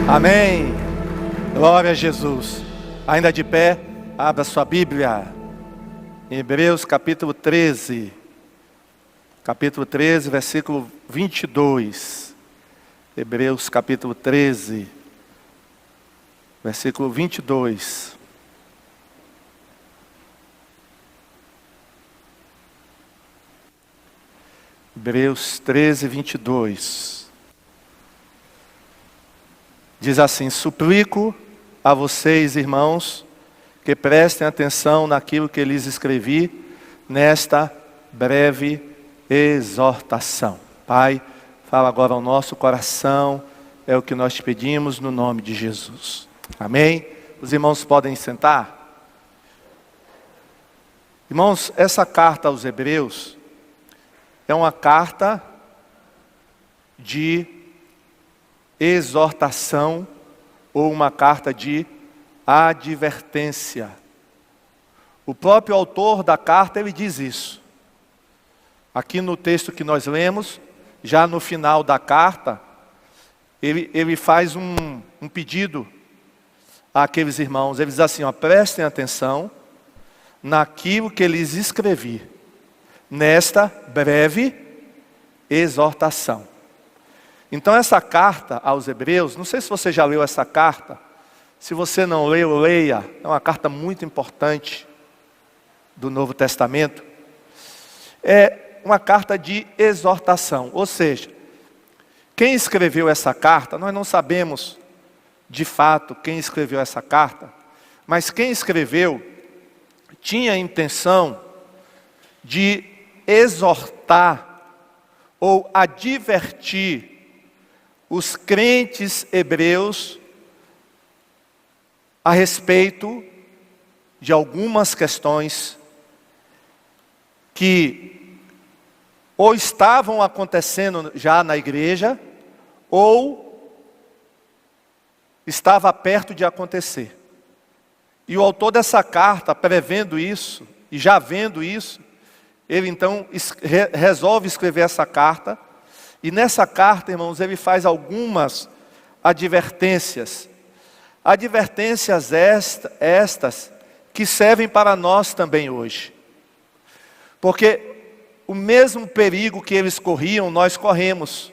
Amém. Glória a Jesus. Ainda de pé, abra sua Bíblia. Em Hebreus capítulo 13. Capítulo 13, versículo 22. Hebreus capítulo 13, versículo 22. Hebreus 13, 22. Diz assim: suplico a vocês, irmãos, que prestem atenção naquilo que lhes escrevi nesta breve exortação. Pai, fala agora ao nosso coração, é o que nós te pedimos no nome de Jesus. Amém? Os irmãos podem sentar? Irmãos, essa carta aos Hebreus é uma carta de exortação ou uma carta de advertência. O próprio autor da carta, ele diz isso. Aqui no texto que nós lemos, já no final da carta, ele faz um pedido àqueles irmãos. Ele diz assim, prestem atenção naquilo que lhes escrevi, nesta breve exortação. Então essa carta aos Hebreus, não sei se você já leu essa carta, se você não leu, leia, é uma carta muito importante do Novo Testamento. É uma carta de exortação, ou seja, quem escreveu essa carta, nós não sabemos de fato quem escreveu essa carta, mas quem escreveu tinha a intenção de exortar ou advertir os crentes hebreus a respeito de algumas questões que ou estavam acontecendo já na igreja, ou estava perto de acontecer. E o autor dessa carta, prevendo isso, e já vendo isso, ele então resolve escrever essa carta. E nessa carta, irmãos, ele faz algumas advertências. Advertências estas que servem para nós também hoje. Porque o mesmo perigo que eles corriam, nós corremos.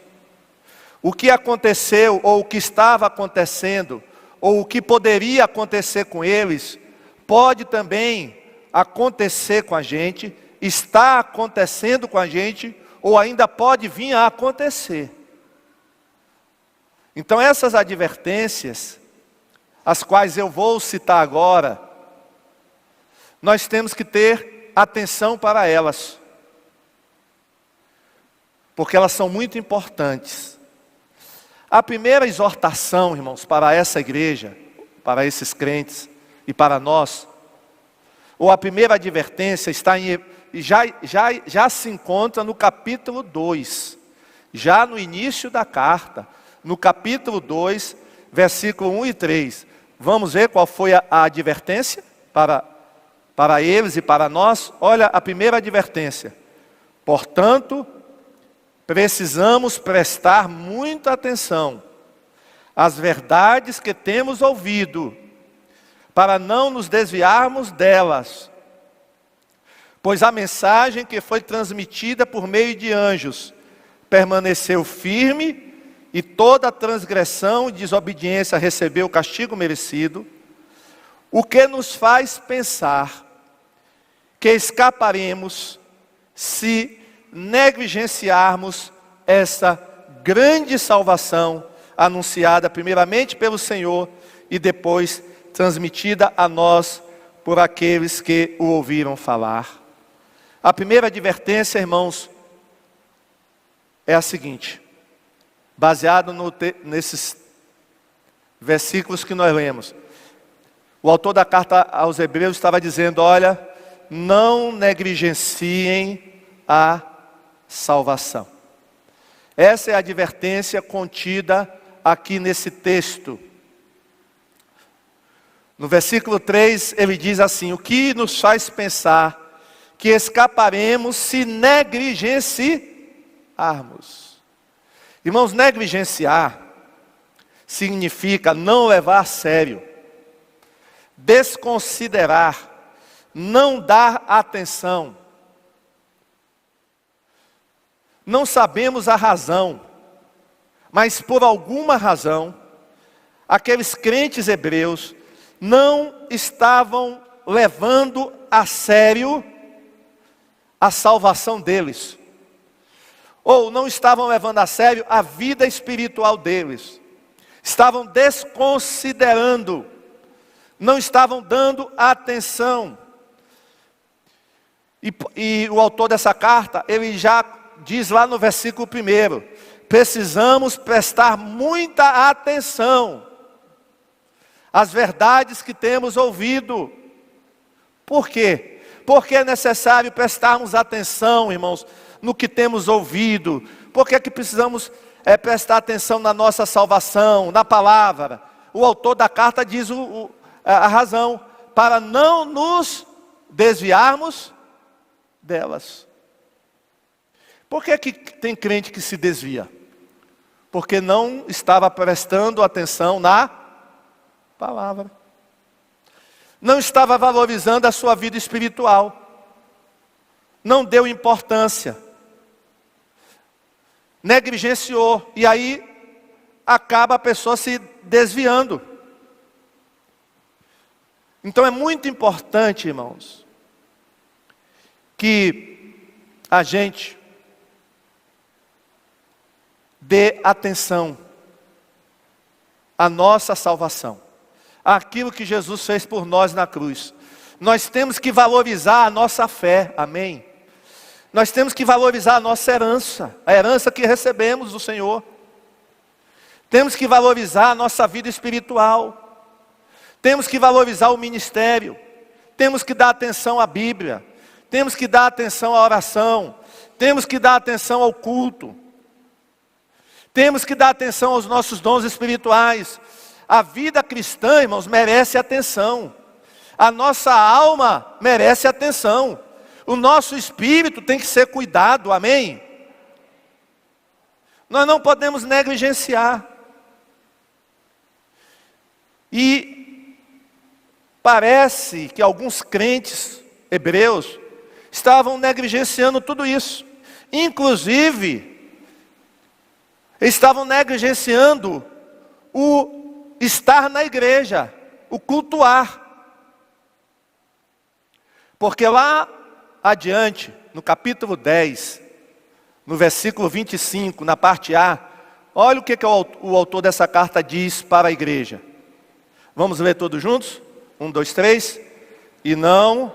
O que aconteceu, ou o que estava acontecendo, ou o que poderia acontecer com eles, pode também acontecer com a gente, está acontecendo com a gente, ou ainda pode vir a acontecer. Então essas advertências, as quais eu vou citar agora, nós temos que ter atenção para elas, porque elas são muito importantes. A primeira exortação, irmãos, para essa igreja, para esses crentes e para nós, ou a primeira advertência está em já se encontra no capítulo 2, já no início da carta, no capítulo 2, versículo 1 e 3. Vamos ver qual foi a advertência para eles e para nós. Olha a primeira advertência. Portanto, precisamos prestar muita atenção às verdades que temos ouvido, para não nos desviarmos delas. Pois a mensagem que foi transmitida por meio de anjos permaneceu firme, e toda transgressão e desobediência recebeu o castigo merecido, o que nos faz pensar que escaparemos se negligenciarmos essa grande salvação anunciada primeiramente pelo Senhor e depois transmitida a nós por aqueles que o ouviram falar. A primeira advertência, irmãos, é a seguinte, baseado nesses versículos que nós lemos. O autor da carta aos Hebreus estava dizendo, olha, não negligenciem a salvação. Essa é a advertência contida aqui nesse texto. No versículo 3, ele diz assim, o que nos faz pensar que escaparemos se negligenciarmos. Irmãos, negligenciar significa não levar a sério, desconsiderar, não dar atenção. Não sabemos a razão, mas por alguma razão, aqueles crentes hebreus não estavam levando a sério a salvação deles, ou não estavam levando a sério a vida espiritual deles, estavam desconsiderando, não estavam dando atenção. E o autor dessa carta, ele já diz lá no versículo 1, precisamos prestar muita atenção às verdades que temos ouvido. Por quê? Porque é necessário prestarmos atenção, irmãos, no que temos ouvido. Por que é que precisamos prestar atenção na nossa salvação, na palavra? O autor da carta diz a razão, para não nos desviarmos delas. Por que tem crente que se desvia? Porque não estava prestando atenção na palavra. Não estava valorizando a sua vida espiritual. Não deu importância. Negligenciou. E aí acaba a pessoa se desviando. Então é muito importante, irmãos, que a gente dê atenção à nossa salvação, àquilo que Jesus fez por nós na cruz. Nós temos que valorizar a nossa fé, amém? Nós temos que valorizar a nossa herança, a herança que recebemos do Senhor. Temos que valorizar a nossa vida espiritual. Temos que valorizar o ministério. Temos que dar atenção à Bíblia. Temos que dar atenção à oração. Temos que dar atenção ao culto. Temos que dar atenção aos nossos dons espirituais. A vida cristã, irmãos, merece atenção. A nossa alma merece atenção. O nosso espírito tem que ser cuidado, amém? Nós não podemos negligenciar. E parece que alguns crentes hebreus estavam negligenciando tudo isso. Inclusive, estavam negligenciando o estar na igreja, o cultuar. Porque lá adiante, no capítulo 10, no versículo 25, na parte A, olha o que o autor dessa carta diz para a igreja. Vamos ler todos juntos? 1, 2, 3. E não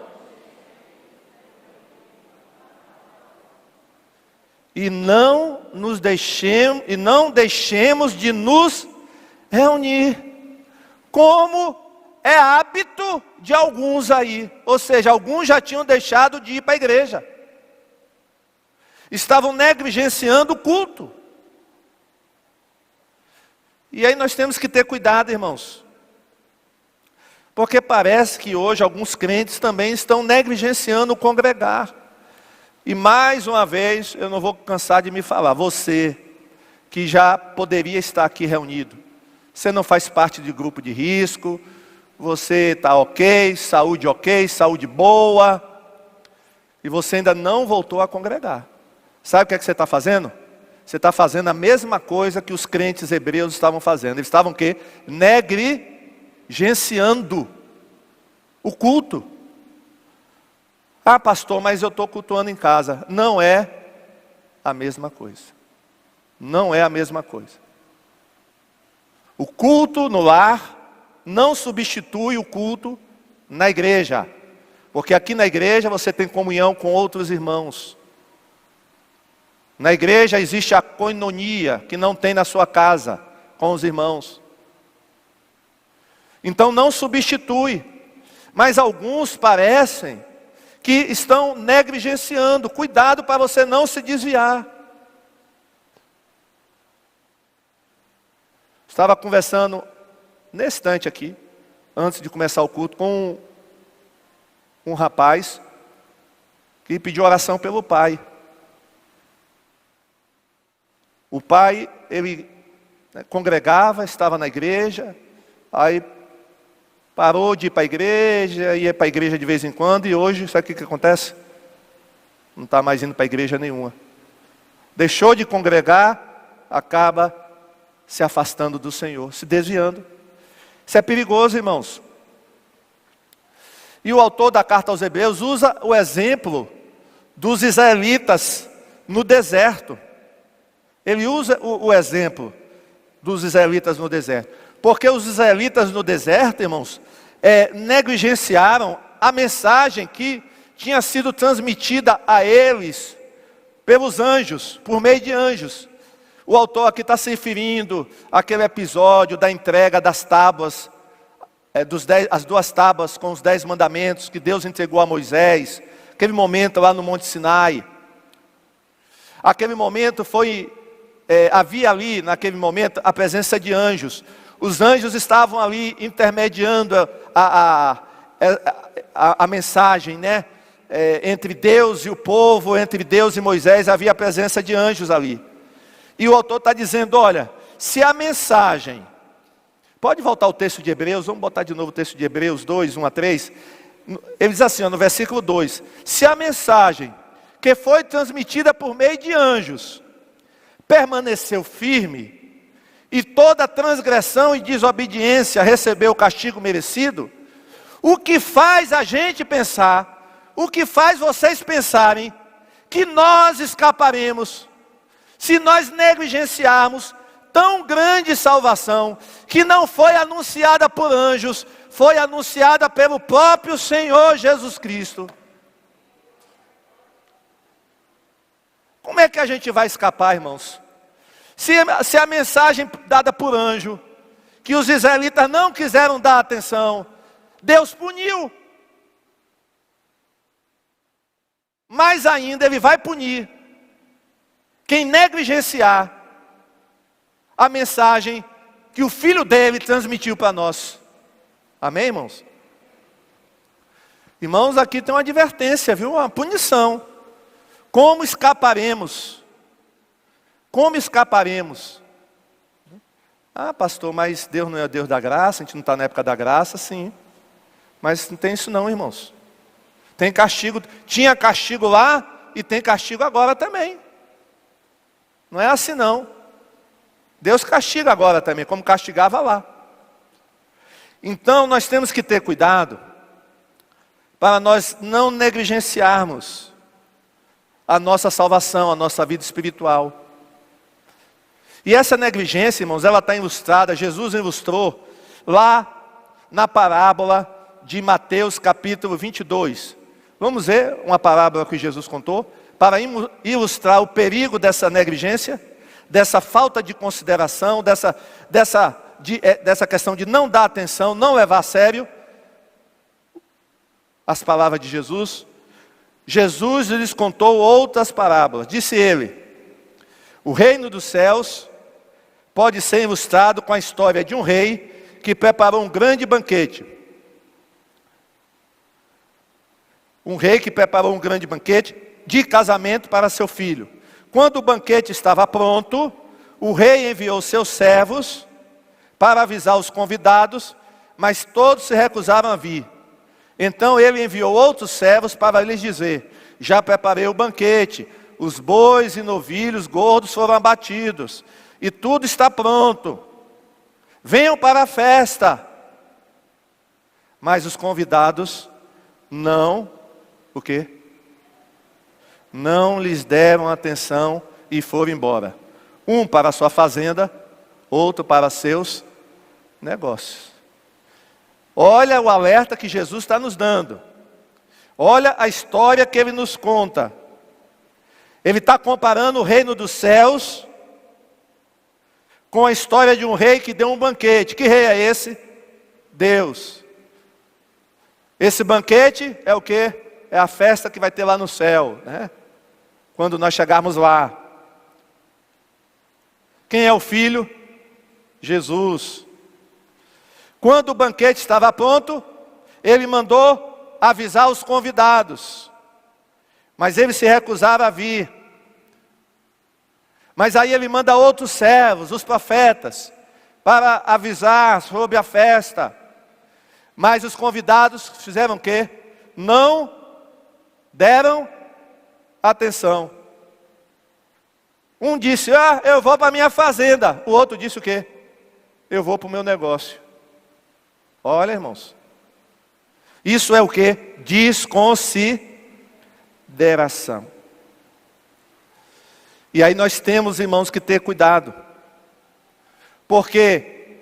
deixemos de nos reunir, como é hábito de alguns aí. Ou seja, alguns já tinham deixado de ir para a igreja. Estavam negligenciando o culto. E aí nós temos que ter cuidado, irmãos. Porque parece que hoje alguns crentes também estão negligenciando o congregar. E mais uma vez, eu não vou cansar de me falar, você que já poderia estar aqui reunido, você não faz parte de grupo de risco, você está ok, saúde boa, e você ainda não voltou a congregar. Sabe o que é que você está fazendo? Você está fazendo a mesma coisa que os crentes hebreus estavam fazendo. Eles estavam o quê? Negligenciando o culto. Ah, pastor, mas eu estou cultuando em casa. Não é a mesma coisa. Não é a mesma coisa. O culto no lar não substitui o culto na igreja. Porque aqui na igreja você tem comunhão com outros irmãos. Na igreja existe a koinonia, que não tem na sua casa, com os irmãos. Então não substitui. Mas alguns parecem que estão negligenciando. Cuidado para você não se desviar. Estava conversando nesse instante aqui, antes de começar o culto, com um rapaz que pediu oração pelo pai. O pai, ele Congregava, estava na igreja, aí parou de ir para a igreja, ia para a igreja de vez em quando, e hoje, sabe o que acontece? Não está mais indo para a igreja nenhuma. Deixou de congregar, acaba se afastando do Senhor, se desviando. Isso é perigoso, irmãos. E o autor da carta aos Hebreus usa o exemplo dos israelitas no deserto. Ele usa o exemplo dos israelitas no deserto. Porque os israelitas no deserto, irmãos, negligenciaram a mensagem que tinha sido transmitida a eles pelos anjos, por meio de anjos. O autor aqui está se referindo àquele episódio da entrega das tábuas, as 2 tábuas com os 10 mandamentos que Deus entregou a Moisés. Aquele momento lá no Monte Sinai. Aquele momento havia ali, naquele momento, a presença de anjos. Os anjos estavam ali intermediando a mensagem, né? Entre Deus e o povo, entre Deus e Moisés, havia a presença de anjos ali. E o autor está dizendo, olha, se a mensagem... Pode voltar o texto de Hebreus, vamos botar de novo o texto de Hebreus 2, 1 a 3. Ele diz assim, no versículo 2. Se a mensagem que foi transmitida por meio de anjos permaneceu firme, e toda transgressão e desobediência recebeu o castigo merecido, o que faz a gente pensar, o que faz vocês pensarem, que nós escaparemos, se nós negligenciarmos tão grande salvação, que não foi anunciada por anjos, foi anunciada pelo próprio Senhor Jesus Cristo. Como é que a gente vai escapar, irmãos? Se a mensagem dada por anjo, que os israelitas não quiseram dar atenção, Deus puniu. Mais ainda, Ele vai punir quem negligenciar a mensagem que o Filho dele transmitiu para nós. Amém, irmãos? Irmãos, aqui tem uma advertência, viu? Uma punição. Como escaparemos? Como escaparemos? Ah, pastor, mas Deus não é Deus da graça, a gente não está na época da graça, sim. Mas não tem isso não, irmãos. Tem castigo, tinha castigo lá e tem castigo agora também. Não é assim não. Deus castiga agora também, como castigava lá. Então nós temos que ter cuidado, para nós não negligenciarmos a nossa salvação, a nossa vida espiritual. E essa negligência, irmãos, ela está ilustrada, Jesus ilustrou lá na parábola de Mateus capítulo 22. Vamos ver uma parábola que Jesus contou, para ilustrar o perigo dessa negligência, dessa falta de consideração, dessa questão de não dar atenção, não levar a sério as palavras de Jesus. Jesus lhes contou outras parábolas. Disse ele, o reino dos céus pode ser ilustrado com a história de um rei que preparou um grande banquete. Um rei que preparou um grande banquete de casamento para seu filho. Quando o banquete estava pronto, o rei enviou seus servos para avisar os convidados, mas todos se recusaram a vir. Então ele enviou outros servos para lhes dizer, já preparei o banquete, os bois e novilhos gordos foram abatidos, e tudo está pronto. Venham para a festa. Mas os convidados não, o quê? Não lhes deram atenção e foram embora. Um para a sua fazenda, outro para seus negócios. Olha o alerta que Jesus está nos dando. Olha a história que Ele nos conta. Ele está comparando o reino dos céus com a história de um rei que deu um banquete. Que rei é esse? Deus. Esse banquete é o quê? É a festa que vai ter lá no céu, né? Quando nós chegarmos lá. Quem é o filho? Jesus. Quando o banquete estava pronto, ele mandou avisar os convidados. Mas eles se recusaram a vir. Mas aí ele manda outros servos, os profetas, para avisar sobre a festa. Mas os convidados fizeram o quê? Não deram atenção. Um disse, eu vou para a minha fazenda. O outro disse o quê? Eu vou para o meu negócio. Olha, irmãos. Isso é o quê? Desconsideração. E aí nós temos, irmãos, que ter cuidado. Porque,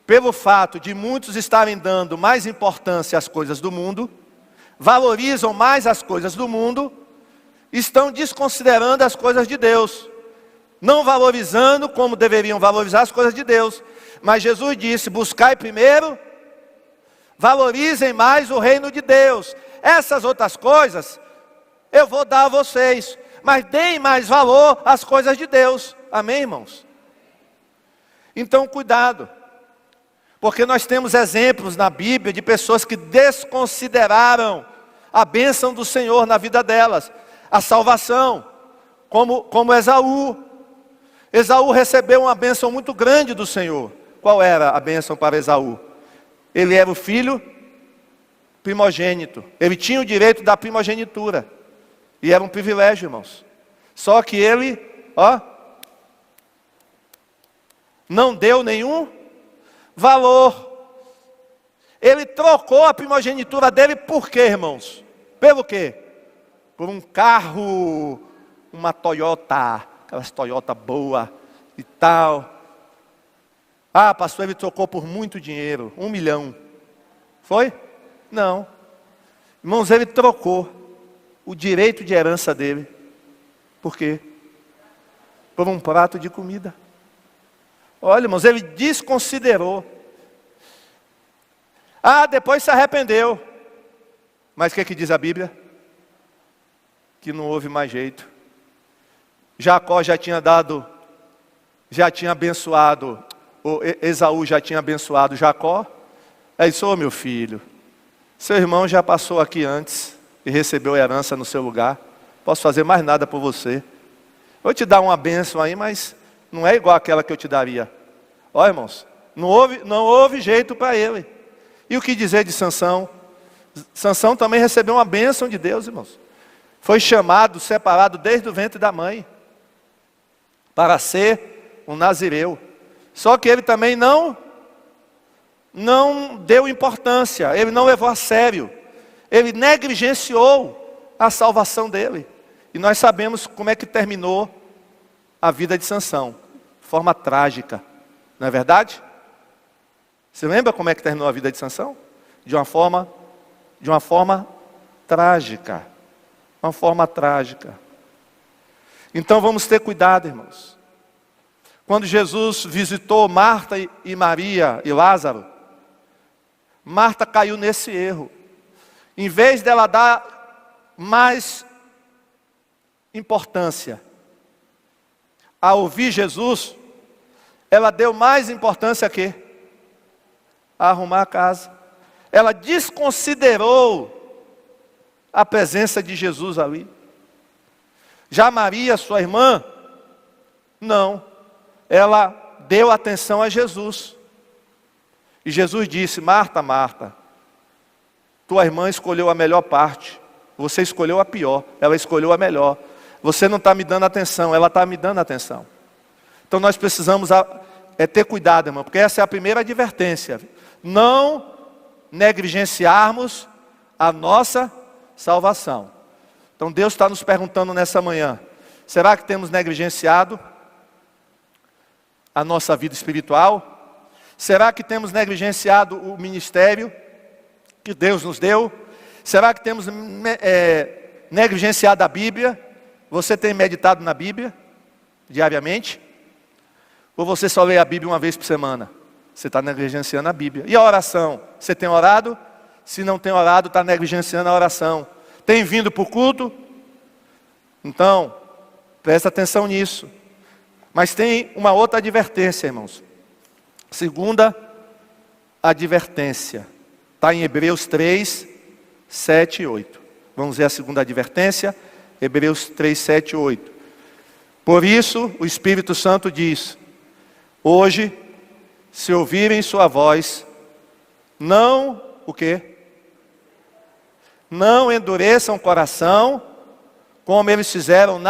pelo fato de muitos estarem dando mais importância às coisas do mundo, valorizam mais as coisas do mundo, estão desconsiderando as coisas de Deus. Não valorizando como deveriam valorizar as coisas de Deus. Mas Jesus disse, buscai primeiro, valorizem mais o reino de Deus. Essas outras coisas, eu vou dar a vocês. Mas deem mais valor às coisas de Deus. Amém, irmãos? Então, cuidado. Porque nós temos exemplos na Bíblia de pessoas que desconsideraram a bênção do Senhor na vida delas. A salvação, como Esaú. Esaú recebeu uma bênção muito grande do Senhor. Qual era a bênção para Esaú? Ele era o filho primogênito. Ele tinha o direito da primogenitura. E era um privilégio, irmãos. Só que ele, não deu nenhum valor. Ele trocou a primogenitura dele por quê, irmãos? Pelo quê? Por um carro, uma Toyota, aquelas Toyota boa e tal. Pastor, ele trocou por muito dinheiro, 1 milhão. Foi? Não. Irmãos, ele trocou o direito de herança dele. Por quê? Por um prato de comida. Olha, irmãos, ele desconsiderou. Depois se arrependeu. Mas o que diz a Bíblia? Que não houve mais jeito. Jacó já tinha abençoado, Esaú já tinha abençoado Jacó. Aí disse, meu filho, seu irmão já passou aqui antes e recebeu a herança no seu lugar. Posso fazer mais nada por você. Vou te dar uma bênção aí, mas não é igual àquela que eu te daria. Olha, irmãos, não houve jeito para ele. E o que dizer de Sansão? Sansão também recebeu uma bênção de Deus, irmãos. Foi chamado, separado desde o ventre da mãe, para ser um nazireu. Só que ele também não deu importância, ele não levou a sério. Ele negligenciou a salvação dele. E nós sabemos como é que terminou a vida de Sansão. De forma trágica. Não é verdade? Você lembra como é que terminou a vida de Sansão? De uma forma trágica. Uma forma trágica. Então vamos ter cuidado, irmãos. Quando Jesus visitou Marta e Maria e Lázaro, Marta caiu nesse erro. Em vez dela dar mais importância a ouvir Jesus, ela deu mais importância a quê? A arrumar a casa. Ela desconsiderou a presença de Jesus ali. Já Maria, sua irmã, não. Ela deu atenção a Jesus. E Jesus disse, Marta, Marta, tua irmã escolheu a melhor parte. Você escolheu a pior, ela escolheu a melhor. Você não está me dando atenção, ela está me dando atenção. Então nós precisamos ter cuidado, irmão, porque essa é a primeira advertência. Não negligenciarmos a nossa salvação. Então Deus está nos perguntando nessa manhã, será que temos negligenciado a nossa vida espiritual? Será que temos negligenciado o ministério que Deus nos deu? Será que temos negligenciado a Bíblia? Você tem meditado na Bíblia diariamente? Ou você só lê a Bíblia uma vez por semana? Você está negligenciando a Bíblia. E a oração? Você tem orado? Se não tem orado, está negligenciando a oração. Tem vindo para o culto? Então, presta atenção nisso. Mas tem uma outra advertência, irmãos. Segunda advertência. Está em Hebreus 3, 7 e 8. Vamos ver a segunda advertência. Hebreus 3, 7 e 8. Por isso, o Espírito Santo diz: hoje, se ouvirem sua voz, não, o quê? Não endureçam o coração, como eles fizeram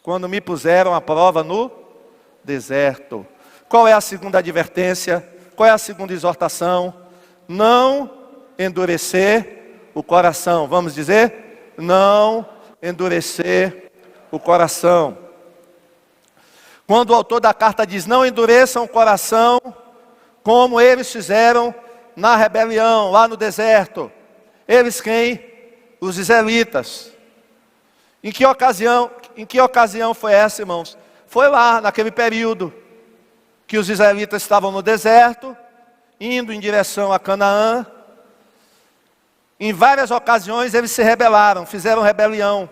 quando me puseram à prova no deserto. Qual é a segunda advertência? Qual é a segunda exortação? Não endurecer o coração. Vamos dizer? Não endurecer o coração. Quando o autor da carta diz: não endureçam o coração, como eles fizeram na rebelião, lá no deserto. Eles quem? Os israelitas. Em que ocasião foi essa, irmãos? Foi lá, naquele período, que os israelitas estavam no deserto, indo em direção a Canaã. Em várias ocasiões eles se rebelaram, fizeram rebelião,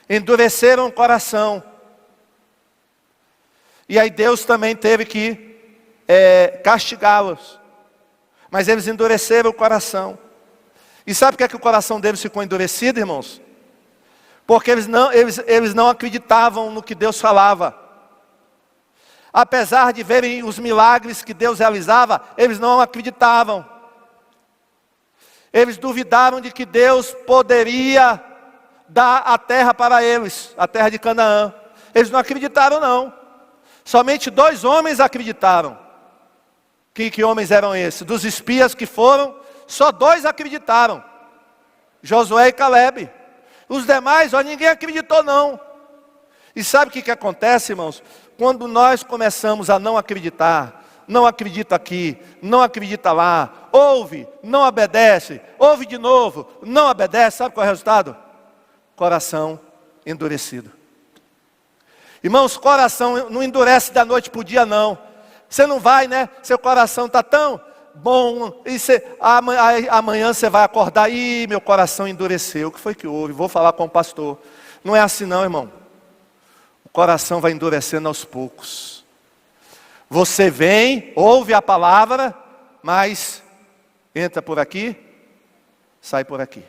endureceram o coração. E aí Deus também teve que castigá-los. Mas eles endureceram o coração. E sabe por que o coração deles ficou endurecido, irmãos? Porque eles não acreditavam no que Deus falava. Apesar de verem os milagres que Deus realizava, eles não acreditavam. Eles duvidaram de que Deus poderia dar a terra para eles, a terra de Canaã. Eles não acreditaram, não. Somente 2 homens acreditaram. Que homens eram esses? Dos espias que foram, só 2 acreditaram: Josué e Calebe. Os demais, ninguém acreditou, não. E sabe o que acontece, irmãos? Quando nós começamos a não acreditar, não acredita aqui, não acredita lá, ouve, não obedece, ouve de novo, não obedece, sabe qual é o resultado? Coração endurecido. Irmãos, coração não endurece da noite para o dia, não. Você não vai, né? Seu coração está tão bom, e amanhã você vai acordar: ih, meu coração endureceu. O que foi que houve? Vou falar com o pastor. Não é assim não, irmão. O coração vai endurecendo aos poucos. Você vem, ouve a palavra, mas entra por aqui, sai por aqui.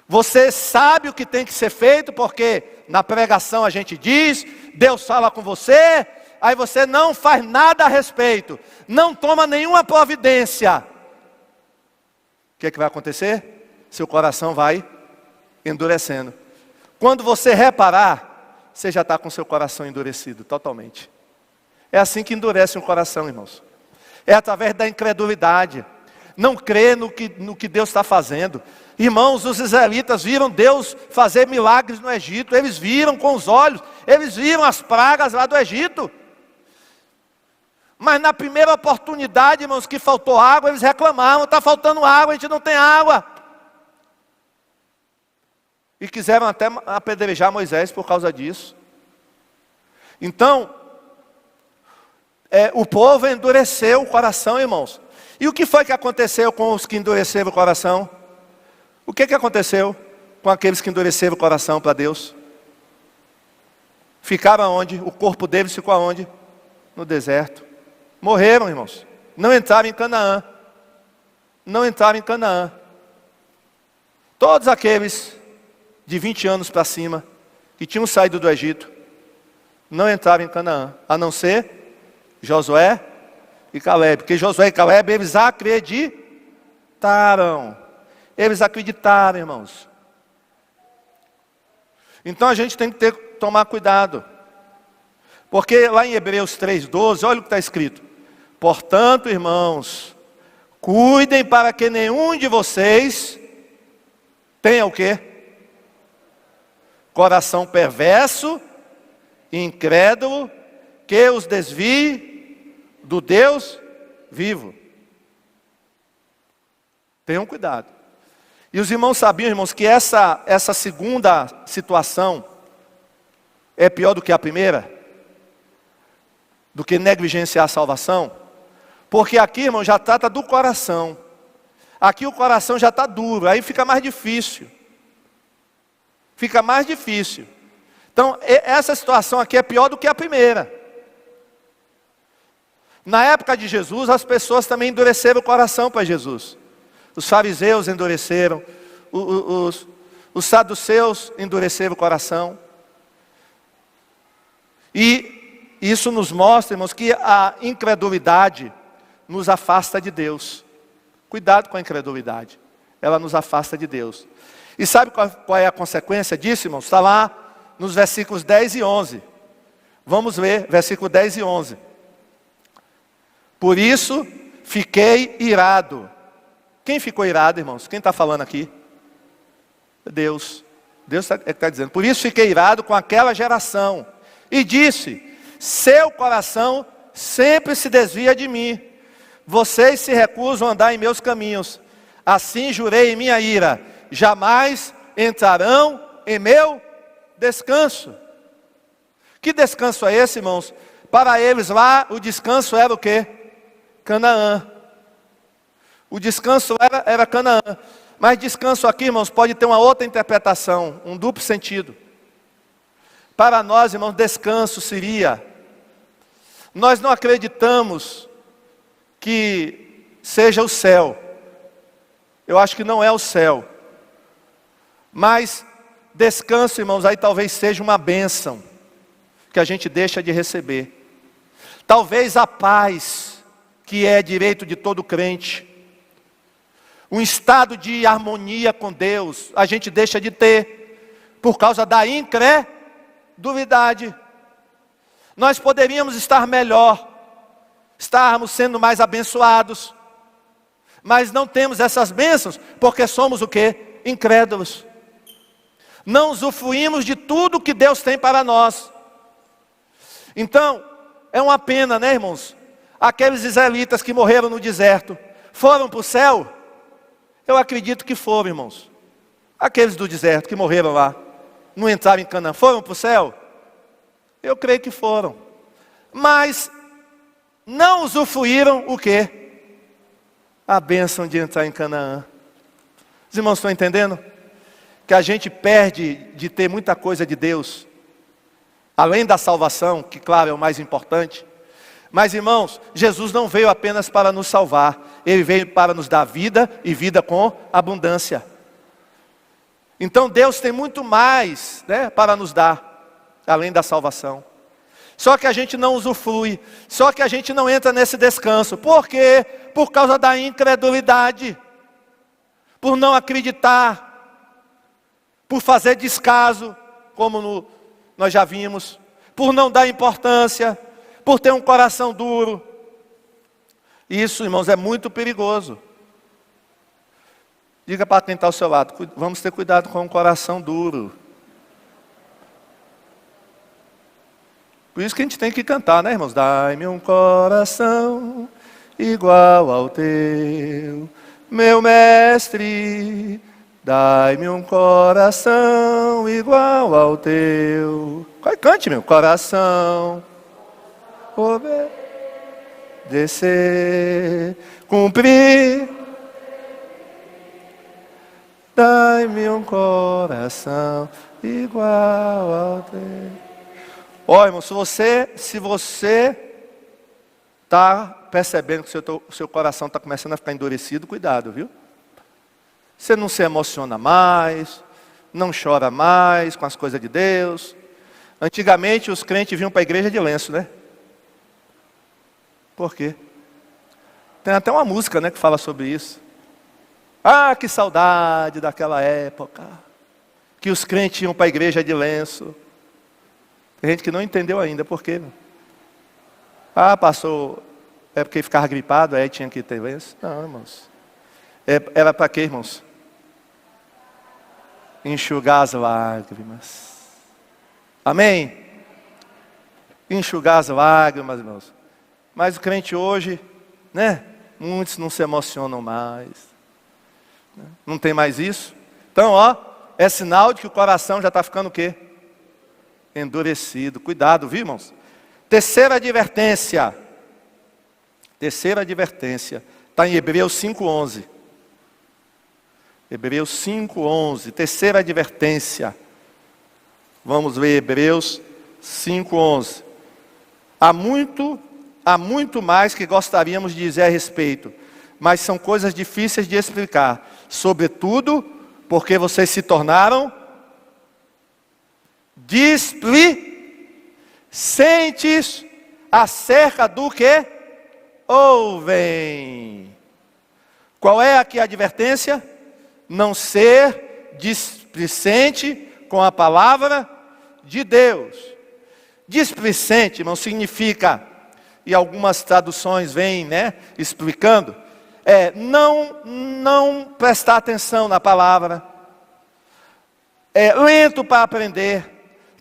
Você sabe o que tem que ser feito, porque na pregação a gente diz, Deus fala com você, aí você não faz nada a respeito, não toma nenhuma providência. O que vai acontecer? Seu coração vai endurecendo. Quando você reparar, você já está com seu coração endurecido totalmente. É assim que endurece um coração, irmãos. É através da incredulidade. Não crê no que Deus está fazendo. Irmãos, os israelitas viram Deus fazer milagres no Egito. Eles viram com os olhos. Eles viram as pragas lá do Egito. Mas na primeira oportunidade, irmãos, que faltou água, eles reclamavam: está faltando água, a gente não tem água. E quiseram até apedrejar Moisés por causa disso. Então, o povo endureceu o coração, irmãos. E o que foi que aconteceu com os que endureceram o coração? O que aconteceu com aqueles que endureceram o coração para Deus? Ficaram aonde? O corpo deles ficou aonde? No deserto. Morreram, irmãos. Não entraram em Canaã. Não entraram em Canaã. Todos aqueles de 20 anos para cima, que tinham saído do Egito, não entraram em Canaã, a não ser Josué e Calebe. Porque Josué e Calebe, eles acreditaram. Eles acreditaram, irmãos. Então a gente tem que tomar cuidado. Porque lá em Hebreus 3,12, olha o que está escrito: portanto, irmãos, cuidem para que nenhum de vocês tenha o quê? Coração perverso e incrédulo, que os desvie do Deus vivo. Tenham cuidado. E os irmãos sabiam, irmãos, que essa segunda situação é pior do que a primeira? Do que negligenciar a salvação? Porque aqui, irmão, já trata do coração. Aqui o coração já está duro, aí fica mais difícil. Fica mais difícil. Então, essa situação aqui é pior do que a primeira. Na época de Jesus, as pessoas também endureceram o coração para Jesus. Os fariseus endureceram, os saduceus endureceram o coração. E isso nos mostra, irmãos, que a incredulidade nos afasta de Deus. Cuidado com a incredulidade, ela nos afasta de Deus. E sabe qual é a consequência disso, irmãos? Está lá nos versículos 10 e 11. Vamos ler, versículo 10 e 11. Por isso fiquei irado. Quem ficou irado, irmãos? Quem está falando aqui? Deus. Deus está dizendo. Por isso fiquei irado com aquela geração. E disse: seu coração sempre se desvia de mim. Vocês se recusam a andar em meus caminhos. Assim jurei em minha ira: jamais entrarão em meu descanso. Que descanso é esse, irmãos? Para eles lá, o descanso era o quê? Canaã. O descanso era Canaã. Mas descanso aqui, irmãos, pode ter uma outra interpretação, um duplo sentido. Para nós, irmãos, descanso seria: nós não acreditamos que seja o céu. Eu acho que não é o céu. Mas descanso, irmãos, aí talvez seja uma bênção que a gente deixa de receber. Talvez a paz, que é direito de todo crente, um estado de harmonia com Deus, a gente deixa de ter, por causa da incredulidade. Nós poderíamos estar melhor, estarmos sendo mais abençoados, mas não temos essas bênçãos, porque somos o quê? Incrédulos. Não usufruímos de tudo que Deus tem para nós. Então, é uma pena, né, irmãos? Aqueles israelitas que morreram no deserto, foram para o céu? Eu acredito que foram, irmãos. Aqueles do deserto que morreram lá, não entraram em Canaã, foram para o céu? Eu creio que foram. Mas não usufruíram o quê? A bênção de entrar em Canaã. Os irmãos estão entendendo? Que a gente perde de ter muita coisa de Deus, além da salvação, que claro é o mais importante. Mas irmãos, Jesus não veio apenas para nos salvar, Ele veio para nos dar vida e vida com abundância. Então Deus tem muito mais, né, para nos dar, além da salvação. Só que a gente não usufrui, só que a gente não entra nesse descanso. Por quê? Por causa da incredulidade, por não acreditar, por fazer descaso, como nós já vimos, por não dar importância, por ter um coração duro. Isso, irmãos, é muito perigoso. Diga para quem está ao seu lado: vamos ter cuidado com um coração duro. Por isso que a gente tem que cantar, né, irmãos? Dai-me um coração igual ao teu, meu mestre. Dai-me um coração igual ao teu. Cante, meu coração. Obedecer, cumprir. Dai-me um coração igual ao teu. Ó, irmão, se você está percebendo que o seu coração está começando a ficar endurecido, cuidado, viu? Você não se emociona mais, não chora mais com as coisas de Deus. Antigamente os crentes vinham para a igreja de lenço, né? Por quê? Tem até uma música, né, que fala sobre isso. Ah, que saudade daquela época, que os crentes iam para a igreja de lenço. Tem gente que não entendeu ainda, por quê? Ah, passou, é porque ficava gripado, aí tinha que ter lenço. Não, irmãos. Era para quê, irmãos? Enxugar as lágrimas. Amém? Enxugar as lágrimas, irmãos. Mas o crente hoje, né? Muitos não se emocionam mais. Não tem mais isso. Então, ó, é sinal de que o coração já está ficando o quê? Endurecido. Cuidado, viu, irmãos? Terceira advertência. Terceira advertência. Está em Hebreus 5:11. Hebreus 5:11. Terceira advertência. Vamos ver Hebreus 5:11. Há muito mais que gostaríamos de dizer a respeito, mas são coisas difíceis de explicar. Sobretudo porque vocês se tornaram displicentes. displicentes acerca do que ouvem. Qual é aqui a advertência? Não ser displicente com a palavra de Deus. Displicente, irmão, significa, e algumas traduções vêm, explicando, não prestar atenção na palavra, lento para aprender,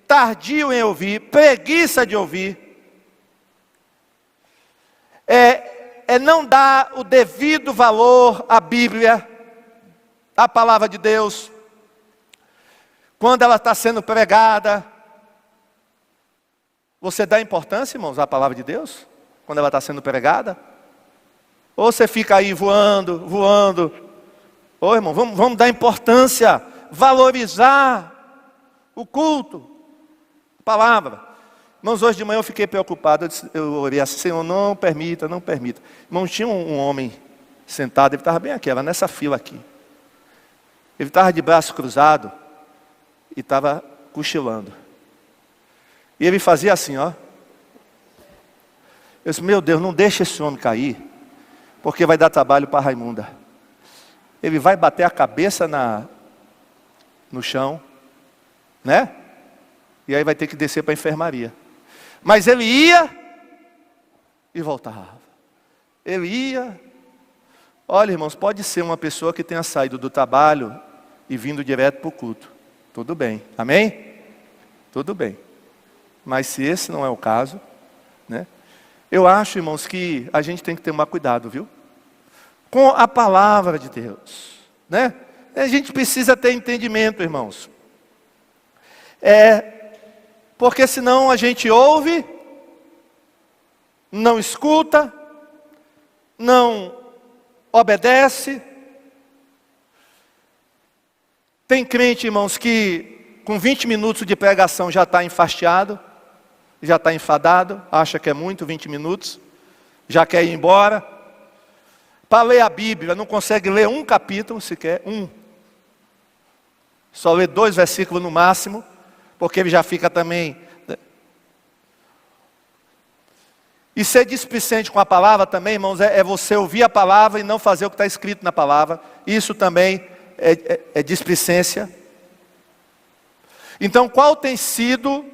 tardio em ouvir, preguiça de ouvir, não dar o devido valor à Bíblia, à palavra de Deus, quando ela está sendo pregada. Você dá importância, irmãos, à palavra de Deus, quando ela está sendo pregada? Ou você fica aí voando? Ô irmão, vamos dar importância, valorizar o culto, a palavra. Irmãos, hoje de manhã eu fiquei preocupado, eu orei assim: Senhor, não permita. Irmãos, tinha um homem sentado, ele estava bem aqui, era nessa fila aqui. Ele estava de braço cruzado e estava cochilando. E ele fazia assim, ó. Eu disse: meu Deus, não deixa esse homem cair, porque vai dar trabalho para a Raimunda. Ele vai bater a cabeça no chão, e aí vai ter que descer para a enfermaria. Mas ele ia e voltava. Ele ia. Olha, irmãos, pode ser uma pessoa que tenha saído do trabalho e vindo direto para o culto. Tudo bem, amém? Tudo bem. Mas se esse não é o caso, eu acho, irmãos, que a gente tem que tomar cuidado, viu? Com a palavra de Deus, A gente precisa ter entendimento, irmãos. Porque senão a gente ouve, não escuta, não obedece. Tem crente, irmãos, que com 20 minutos de pregação já está enfastiado, já está enfadado, acha que é muito 20 minutos, já quer ir embora. Para ler a Bíblia, não consegue ler um capítulo sequer, só lê 2 versículos no máximo, porque ele já fica também. E ser displicente com a palavra também, irmãos, é você ouvir a palavra e não fazer o que está escrito na palavra. Isso também é displicência. Então, qual tem sido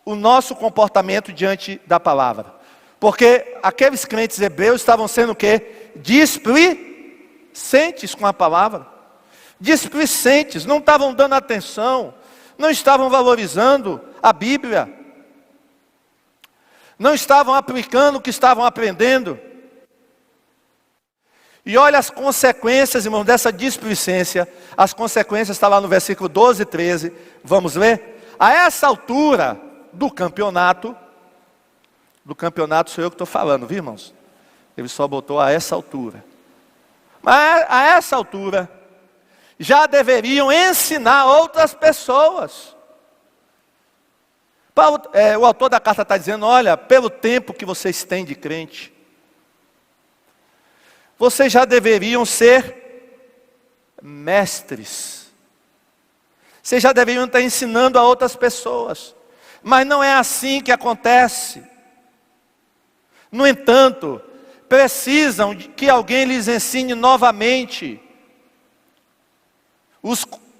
o nosso comportamento diante da palavra? Porque aqueles crentes hebreus estavam sendo o quê? Displicentes com a palavra. Displicentes, não estavam dando atenção, não estavam valorizando a Bíblia, não estavam aplicando o que estavam aprendendo. E olha as consequências, irmãos, dessa displicência. As consequências estão lá no versículo 12 e 13. Vamos ler? A essa altura do campeonato sou eu que estou falando, viu, irmãos? Ele só botou a essa altura. Mas a essa altura, já deveriam ensinar outras pessoas. Paulo, o autor da carta está dizendo: olha, pelo tempo que vocês têm de crente, vocês já deveriam ser mestres. Vocês já deveriam estar ensinando a outras pessoas. Mas não é assim que acontece. No entanto, precisam que alguém lhes ensine novamente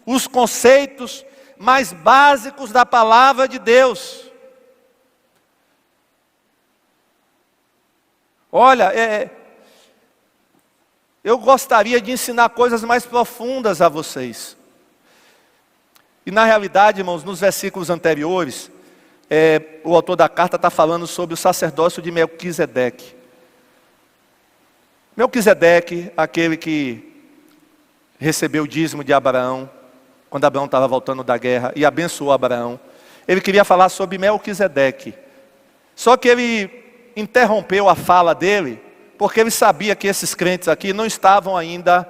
os conceitos mais básicos da palavra de Deus. Olha, eu gostaria de ensinar coisas mais profundas a vocês. E na realidade, irmãos, nos versículos anteriores, o autor da carta está falando sobre o sacerdócio de Melquisedeque. Melquisedeque, aquele que recebeu o dízimo de Abraão, quando Abraão estava voltando da guerra, e abençoou Abraão. Ele queria falar sobre Melquisedeque. Só que ele interrompeu a fala dele, porque ele sabia que esses crentes aqui não estavam ainda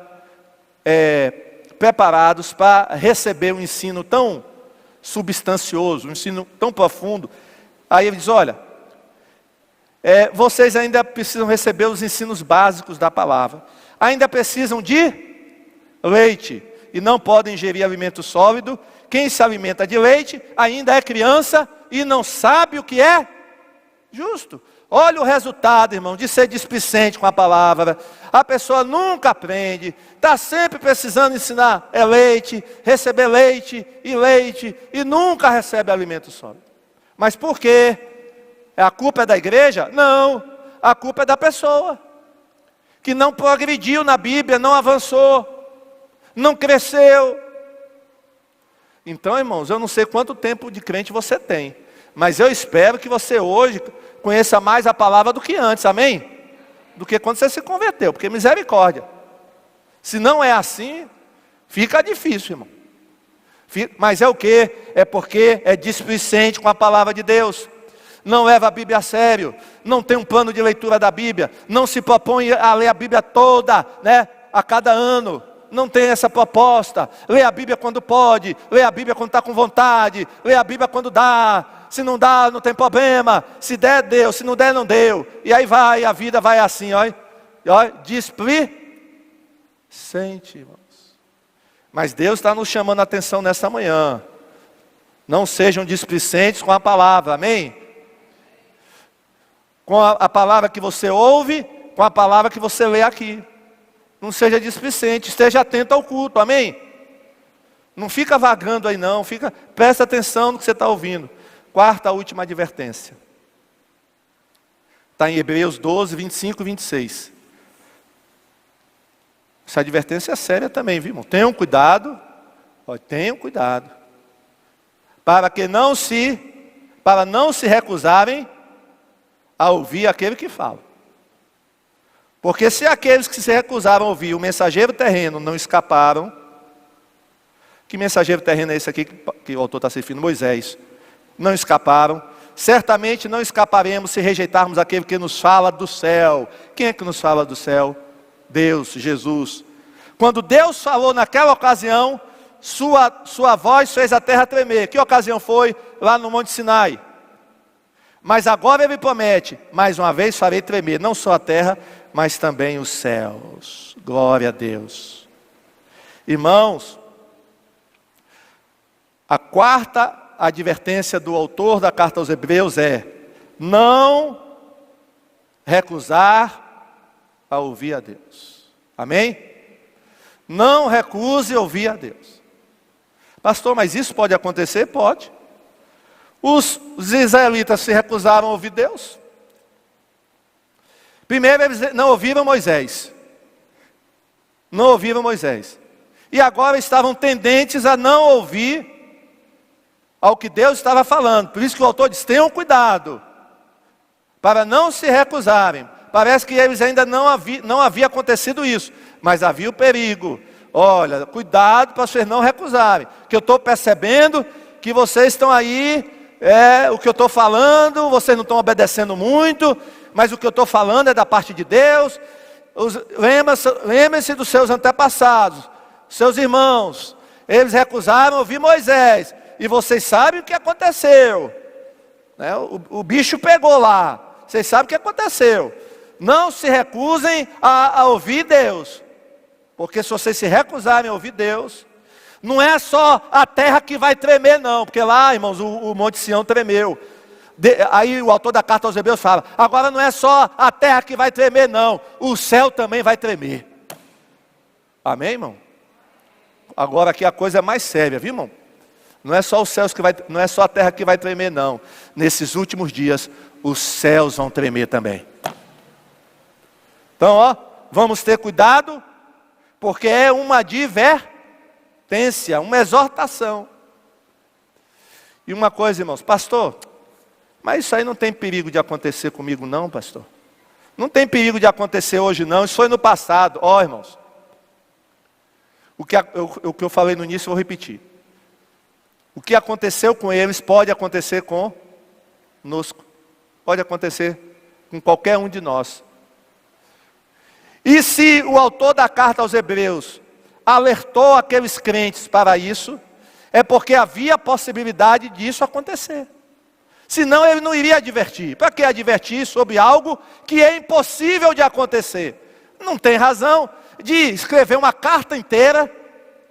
preparados para receber um ensino tão substancioso, um ensino tão profundo. Aí ele diz: olha, vocês ainda precisam receber os ensinos básicos da palavra. Ainda precisam de leite, e não podem ingerir alimento sólido, quem se alimenta de leite ainda é criança e não sabe o que é justo. Olha o resultado, irmão, de ser displicente com a palavra. A pessoa nunca aprende, está sempre precisando ensinar leite, receber leite, e nunca recebe alimento sólido. Mas por quê? A culpa é da igreja? Não, a culpa é da pessoa, que não progrediu na Bíblia, não avançou, não cresceu. Então, irmãos, eu não sei quanto tempo de crente você tem, mas eu espero que você hoje conheça mais a palavra do que antes, amém? Do que quando você se converteu, porque misericórdia. Se não é assim, fica difícil, irmão. Mas é o que? É porque é displicente com a palavra de Deus. Não leva a Bíblia a sério, não tem um plano de leitura da Bíblia, não se propõe a ler a Bíblia toda, né, a cada ano. Não tem essa proposta. Lê a Bíblia quando pode, lê a Bíblia quando está com vontade, lê a Bíblia quando dá. Se não dá, não tem problema. Se der, deu. Se não der, não deu. E aí vai, a vida vai assim, ó. Displicente, irmãos. Mas Deus está nos chamando a atenção nessa manhã. Não sejam displicentes com a palavra, amém? Com a palavra que você ouve, com a palavra que você lê aqui. Não seja displicente, esteja atento ao culto, amém? Não fica vagando aí não, presta atenção no que você está ouvindo. Quarta, última advertência. Está em Hebreus 12, 25 e 26. Essa advertência é séria também, viu, irmão? Tenham cuidado, para não se recusarem a ouvir aquele que fala. Porque se aqueles que se recusaram a ouvir o mensageiro terreno não escaparam, que mensageiro terreno é esse aqui que o autor está se referindo? Moisés. Não escaparam, certamente não escaparemos se rejeitarmos aquele que nos fala do céu. Quem é que nos fala do céu? Deus, Jesus. Quando Deus falou naquela ocasião, sua voz fez a terra tremer. Que ocasião foi? Lá no Monte Sinai. Mas agora Ele promete, mais uma vez farei tremer, não só a terra, mas também os céus. Glória a Deus. Irmãos, a quarta advertência do autor da carta aos Hebreus é: não recusar a ouvir a Deus. Amém? Não recuse ouvir a Deus. Pastor, mas isso pode acontecer? Pode. Os israelitas se recusaram a ouvir Deus. Primeiro eles não ouviram Moisés. E agora estavam tendentes a não ouvir ao que Deus estava falando. Por isso que o autor diz: tenham cuidado, para não se recusarem. Parece que eles ainda não havia acontecido isso, mas havia o perigo. Olha, cuidado para vocês não recusarem, que eu estou percebendo que vocês estão aí, o que eu estou falando, vocês não estão obedecendo muito, mas o que eu estou falando é da parte de Deus. Lembre-se dos seus antepassados, seus irmãos, eles recusaram ouvir Moisés, e vocês sabem o que aconteceu, né? O bicho pegou lá, vocês sabem o que aconteceu. Não se recusem a ouvir Deus, porque se vocês se recusarem a ouvir Deus, não é só a terra que vai tremer não, porque lá, irmãos, o Monte Sião tremeu. Aí o autor da carta aos Hebreus fala: agora não é só a terra que vai tremer não, o céu também vai tremer. Amém, irmão? Agora aqui a coisa é mais séria, viu, irmão? Não é só os céus não é só a terra que vai tremer não. Nesses últimos dias os céus vão tremer também. Então, vamos ter cuidado, porque é uma advertência, uma exortação. E uma coisa, irmãos: pastor, mas isso aí não tem perigo de acontecer comigo não, pastor? Não tem perigo de acontecer hoje não, isso foi no passado. Irmãos, o que eu falei no início eu vou repetir. O que aconteceu com eles pode acontecer conosco, pode acontecer com qualquer um de nós. E se o autor da carta aos Hebreus alertou aqueles crentes para isso, é porque havia possibilidade disso acontecer. Senão ele não iria advertir. Para que advertir sobre algo que é impossível de acontecer? Não tem razão de escrever uma carta inteira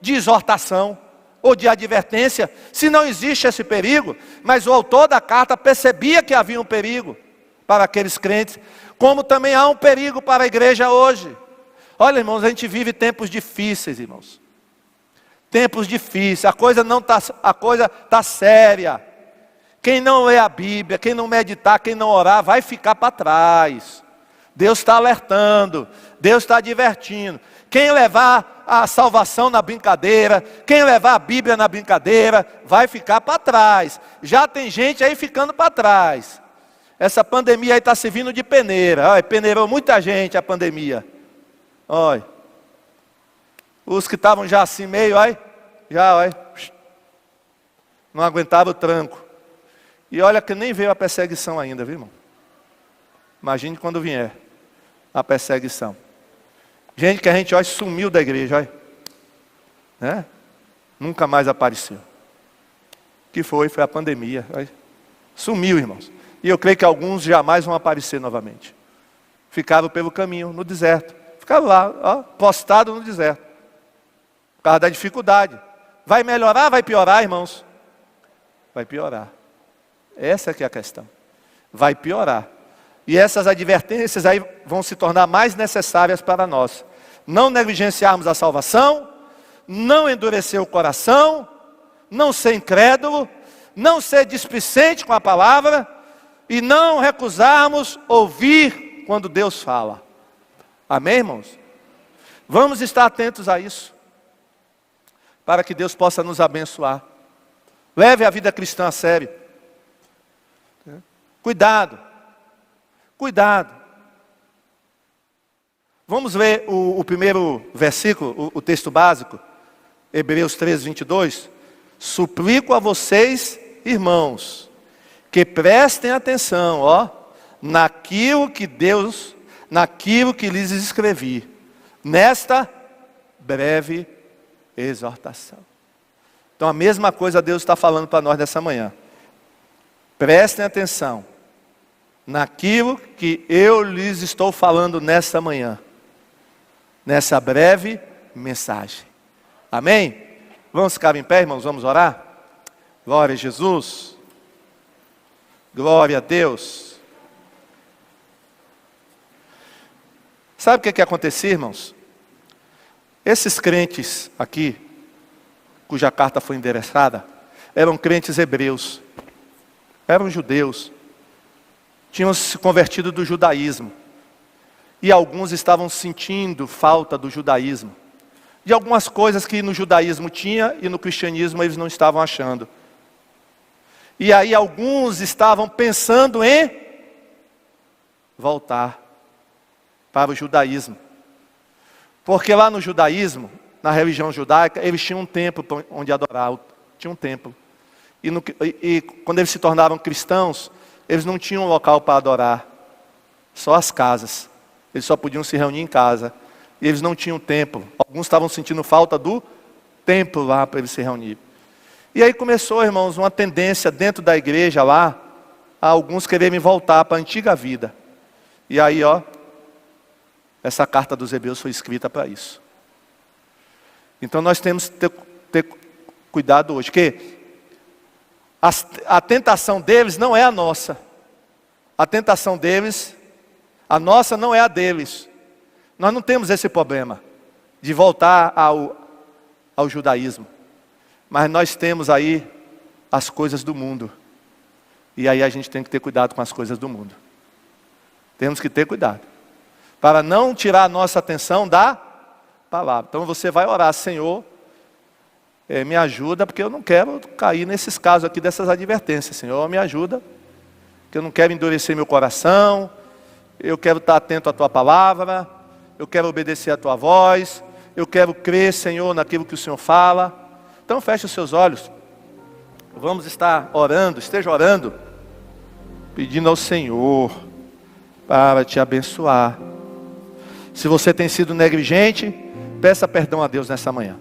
de exortação, ou de advertência, se não existe esse perigo, mas o autor da carta percebia que havia um perigo para aqueles crentes, como também há um perigo para a igreja hoje. Olha, irmãos, a gente vive tempos difíceis, irmãos. Tempos difíceis, a coisa está séria. Quem não lê a Bíblia, quem não meditar, quem não orar, vai ficar para trás. Deus está alertando, Deus está advertindo. Quem levar a salvação na brincadeira, quem levar a Bíblia na brincadeira, vai ficar para trás. Já tem gente aí ficando para trás. Essa pandemia aí está servindo de peneira. Olha, peneirou muita gente a pandemia. Olha. Os que estavam já assim meio, olha. Não aguentavam o tranco. E olha que nem veio a perseguição ainda, viu, irmão? Imagine quando vier a perseguição. Gente que a gente, olha, sumiu da igreja, olha. Né? Nunca mais apareceu. O que foi? Foi a pandemia. Olha. Sumiu, irmãos. E eu creio que alguns jamais vão aparecer novamente. Ficaram pelo caminho, no deserto. Ficaram lá, ó, postados no deserto. Por causa da dificuldade. Vai melhorar, vai piorar, irmãos? Vai piorar. Essa é que é a questão. Vai piorar. E essas advertências aí vão se tornar mais necessárias para nós. Não negligenciarmos a salvação, não endurecer o coração, não ser incrédulo, não ser displicente com a palavra e não recusarmos ouvir quando Deus fala. Amém, irmãos? Vamos estar atentos a isso, para que Deus possa nos abençoar. Leve a vida cristã a sério. Cuidado. Cuidado. Vamos ver o primeiro versículo, o texto básico. Hebreus 13, 22. Suplico a vocês, irmãos, que prestem atenção, ó, naquilo que lhes escrevi, nesta breve exortação. Então a mesma coisa Deus está falando para nós nessa manhã. Prestem atenção naquilo que eu lhes estou falando nesta manhã, nessa breve mensagem. Amém? Vamos ficar em pé, irmãos, vamos orar? Glória a Jesus. Glória a Deus. Sabe o que acontecia, irmãos? Esses crentes aqui, cuja carta foi endereçada, eram crentes hebreus, eram judeus, tinham se convertido do judaísmo, e alguns estavam sentindo falta do judaísmo, de algumas coisas que no judaísmo tinha e no cristianismo eles não estavam achando. E aí alguns estavam pensando em voltar para o judaísmo. Porque lá no judaísmo, na religião judaica, eles tinham um templo onde adorar, tinha um templo. E quando eles se tornaram cristãos, eles não tinham um local para adorar, só as casas. Eles só podiam se reunir em casa. E eles não tinham templo. Alguns estavam sentindo falta do templo lá para eles se reunirem. E aí começou, irmãos, uma tendência dentro da igreja lá, a alguns quererem voltar para a antiga vida. E aí, ó, essa carta dos Hebreus foi escrita para isso. Então nós temos que ter cuidado hoje, que a tentação deles não é a nossa. A tentação deles, a nossa não é a deles. Nós não temos esse problema de voltar ao judaísmo. Mas nós temos aí as coisas do mundo. E aí a gente tem que ter cuidado com as coisas do mundo. Temos que ter cuidado. Para não tirar a nossa atenção da palavra. Então você vai orar, Senhor, me ajuda, porque eu não quero cair nesses casos aqui dessas advertências. Senhor, me ajuda, porque eu não quero endurecer meu coração. Eu quero estar atento à Tua palavra. Eu quero obedecer à Tua voz. Eu quero crer, Senhor, naquilo que o Senhor fala. Então feche os seus olhos. Vamos estar orando, esteja orando, pedindo ao Senhor para te abençoar. Se você tem sido negligente, peça perdão a Deus nessa manhã.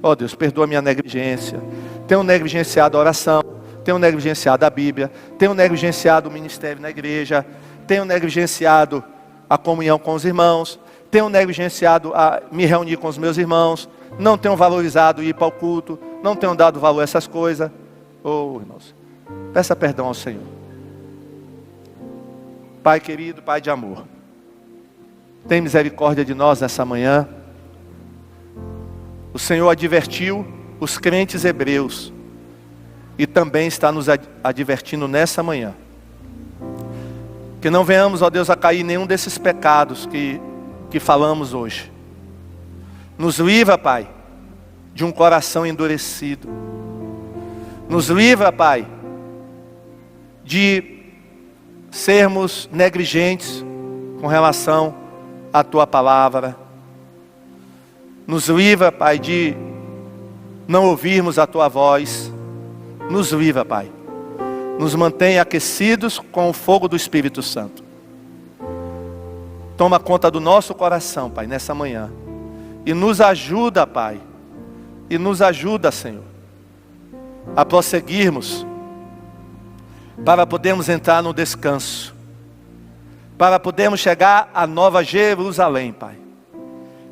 Ó Deus, perdoa minha negligência. Tenho negligenciado a oração, tenho negligenciado a Bíblia, tenho negligenciado o ministério na igreja, tenho negligenciado a comunhão com os irmãos, tenho negligenciado a me reunir com os meus irmãos, não tenham valorizado ir para o culto, não tenham dado valor a essas coisas. Oh, irmãos, peça perdão ao Senhor. Pai querido, Pai de amor, tem misericórdia de nós nessa manhã. O Senhor advertiu os crentes hebreus e também está nos advertindo nessa manhã. Que não venhamos, ó Deus, a cair em nenhum desses pecados que falamos hoje. Nos livra, Pai, de um coração endurecido. Nos livra, Pai, de sermos negligentes com relação à Tua palavra. Nos livra, Pai, de não ouvirmos a Tua voz. Nos livra, Pai. Nos mantém aquecidos com o fogo do Espírito Santo. Toma conta do nosso coração, Pai, nessa manhã. E nos ajuda, Pai. E nos ajuda, Senhor, a prosseguirmos para podermos entrar no descanso. Para podermos chegar à Nova Jerusalém, Pai.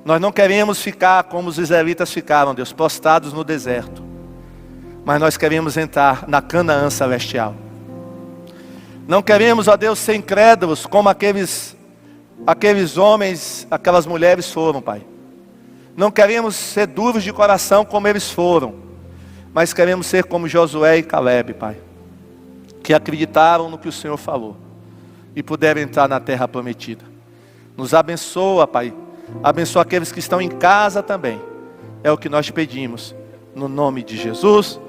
Nós não queremos ficar como os israelitas ficaram, Deus, prostrados no deserto. Mas nós queremos entrar na Canaã celestial. Não queremos, ó Deus, ser incrédulos como aqueles homens, aquelas mulheres foram, Pai. Não queremos ser duros de coração como eles foram. Mas queremos ser como Josué e Caleb, Pai. Que acreditaram no que o Senhor falou. E puderam entrar na terra prometida. Nos abençoa, Pai. Abençoa aqueles que estão em casa também. É o que nós pedimos. No nome de Jesus.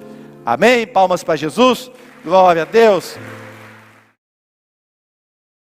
Amém? Palmas para Jesus. Glória a Deus.